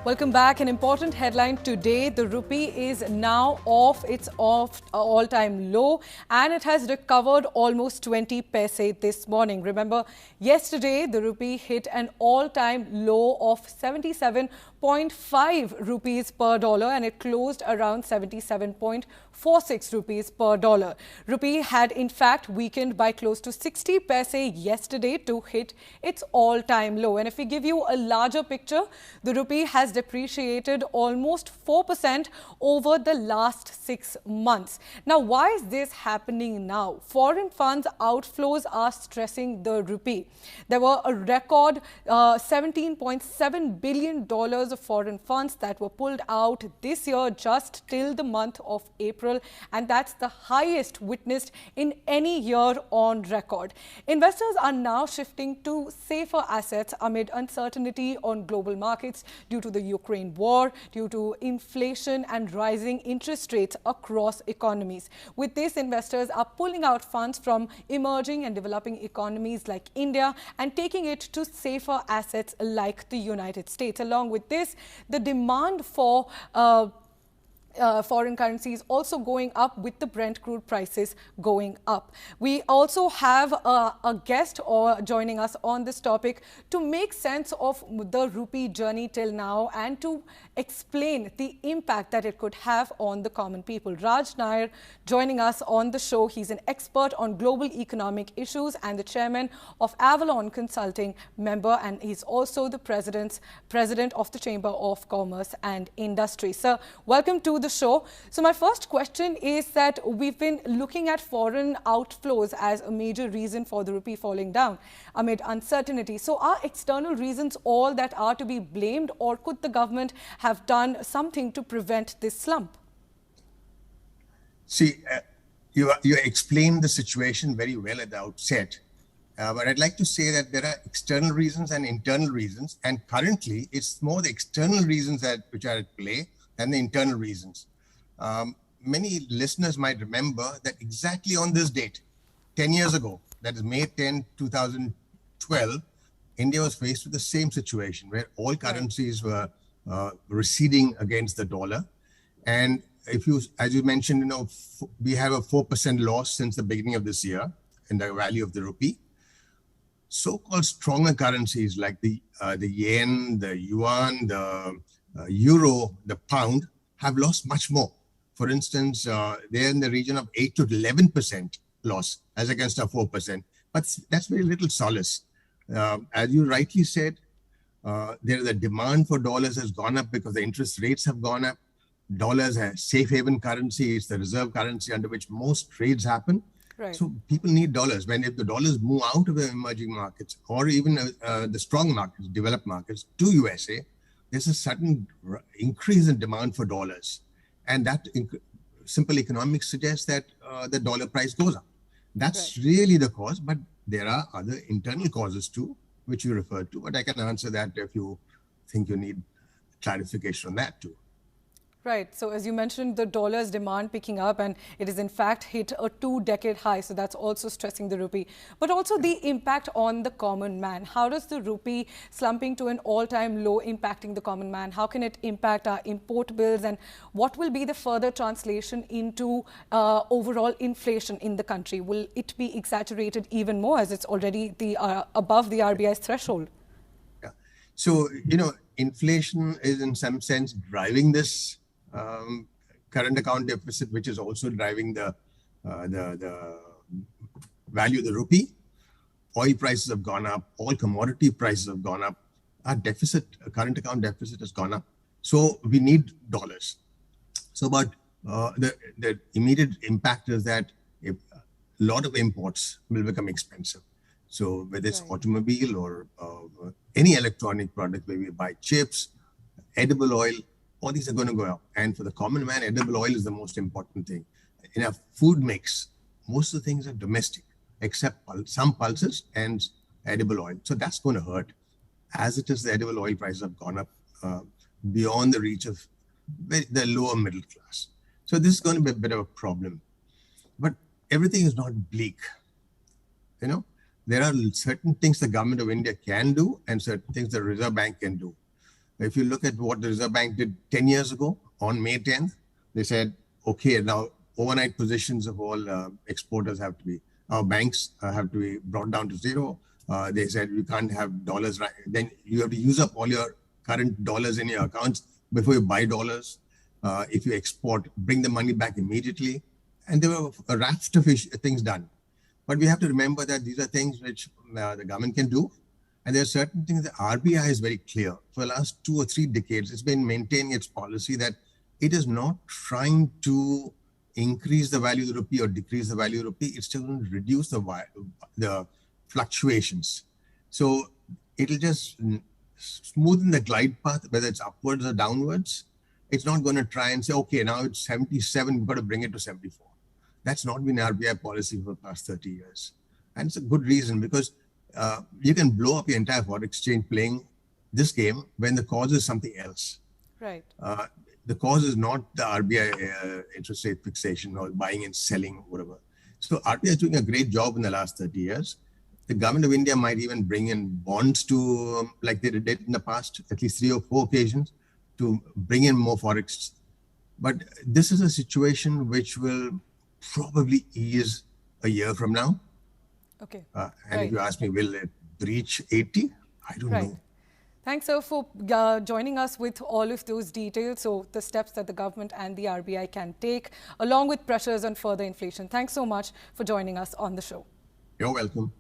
Welcome back. An important headline today. The rupee is now off its all-time low and it has recovered almost 20 paise this morning. Remember, yesterday the rupee hit an all-time low of 77.5 rupees per dollar and it closed around 77.46 rupees per dollar. Rupee had in fact weakened by close to 60 paise yesterday to hit its all-time low. And if we give you a larger picture, the rupee has depreciated almost 4% over the last 6 months. Now, why is this happening now? Foreign funds outflows are stressing the rupee. There were a record $17.7 billion of foreign funds that were pulled out this year just till the month of April, and that's the highest witnessed in any year on record. Investors are now shifting to safer assets amid uncertainty on global markets due to the Ukraine war, due to inflation and rising interest rates across economies. With this, investors are pulling out funds from emerging and developing economies like India and taking it to safer assets like the United States. Along with this, the demand for foreign currencies also going up with the Brent crude prices going up. We also have a guest joining us on this topic to make sense of the rupee journey till now and to explain the impact that it could have on the common people. Raj Nair joining us on the show. He's an expert on global economic issues and the chairman of Avalon Consulting member, and he's also the president of the Chamber of Commerce and Industry. Sir, welcome to the show. So my first question is that we've been looking at foreign outflows as a major reason for the rupee falling down amid uncertainty. So are external reasons all that are to be blamed, or could the government have done something to prevent this slump? See, you explained the situation very well at the outset, but I'd like to say that there are external reasons and internal reasons, and currently it's more the external reasons which are at play than the internal reasons. Many listeners might remember that exactly on this date, 10 years ago, that is May 10, 2012, India was faced with the same situation where all currencies were receding against the dollar. And as you mentioned, we have a 4% loss since the beginning of this year in the value of the rupee. So-called stronger currencies like the yen, the yuan, the euro, the pound have lost much more. For instance, they're in the region of 8 to 11% loss as against a 4%. But that's very little solace. As you rightly said, the demand for dollars has gone up because the interest rates have gone up. Dollars are safe haven currency. It's the reserve currency under which most trades happen. Right. So people need dollars. If the dollars move out of the emerging markets or even the strong markets, developed markets to USA, there's a sudden increase in demand for dollars. And that simple economics suggests that the dollar price goes up. That's right. Really the cause, but there are other internal causes too, which you referred to, but I can answer that if you think you need clarification on that too. Right. So as you mentioned, the dollar's demand picking up and it is in fact hit a 2-decade high. So that's also stressing the rupee. But also the impact on the common man. How does the rupee slumping to an all-time low impacting the common man? How can it impact our import bills? And what will be the further translation into overall inflation in the country? Will it be exaggerated even more as it's already above the RBI's threshold? Yeah. So, inflation is in some sense driving this current account deficit, which is also driving the value of the rupee. Oil prices have gone up. All commodity prices have gone up. Our current account deficit has gone up. So we need dollars. So, but the immediate impact is that a lot of imports will become expensive. So whether it's automobile or any electronic product, where we buy chips, edible oil, all these are going to go up. And for the common man, edible oil is the most important thing. In our food mix, most of the things are domestic, except some pulses and edible oil. So that's going to hurt. As it is, the edible oil prices have gone up beyond the reach of the lower middle class. So this is going to be a bit of a problem. But everything is not bleak. There are certain things the government of India can do and certain things the Reserve Bank can do. If you look at what the Reserve Bank did 10 years ago on May 10th, they said, okay, now overnight positions of all exporters have to be, our banks have to be brought down to zero. They said you can't have dollars, right? Then you have to use up all your current dollars in your accounts before you buy dollars. If you export, bring the money back immediately. And there were a raft of things done. But we have to remember that these are things which the government can do. And there are certain things the RBI is very clear. For the last 2 or 3 decades, it's been maintaining its policy that it is not trying to increase the value of the rupee or decrease the value of the rupee. It's still going to reduce the fluctuations. So it'll just smoothen the glide path, whether it's upwards or downwards. It's not going to try and say, okay, now it's 77, we've got to bring it to 74. That's not been RBI policy for the past 30 years. And it's a good reason, because you can blow up your entire foreign exchange playing this game when the cause is something else. Right. The cause is not the RBI interest rate fixation or buying and selling, whatever. So RBI is doing a great job in the last 30 years. The government of India might even bring in bonds to, like they did in the past, at least 3 or 4 occasions, to bring in more forex. But this is a situation which will probably ease a year from now. Okay. And if you ask me, will it reach 80? I don't know. Thanks, sir, for joining us with all of those details. So the steps that the government and the RBI can take, along with pressures on further inflation. Thanks so much for joining us on the show. You're welcome.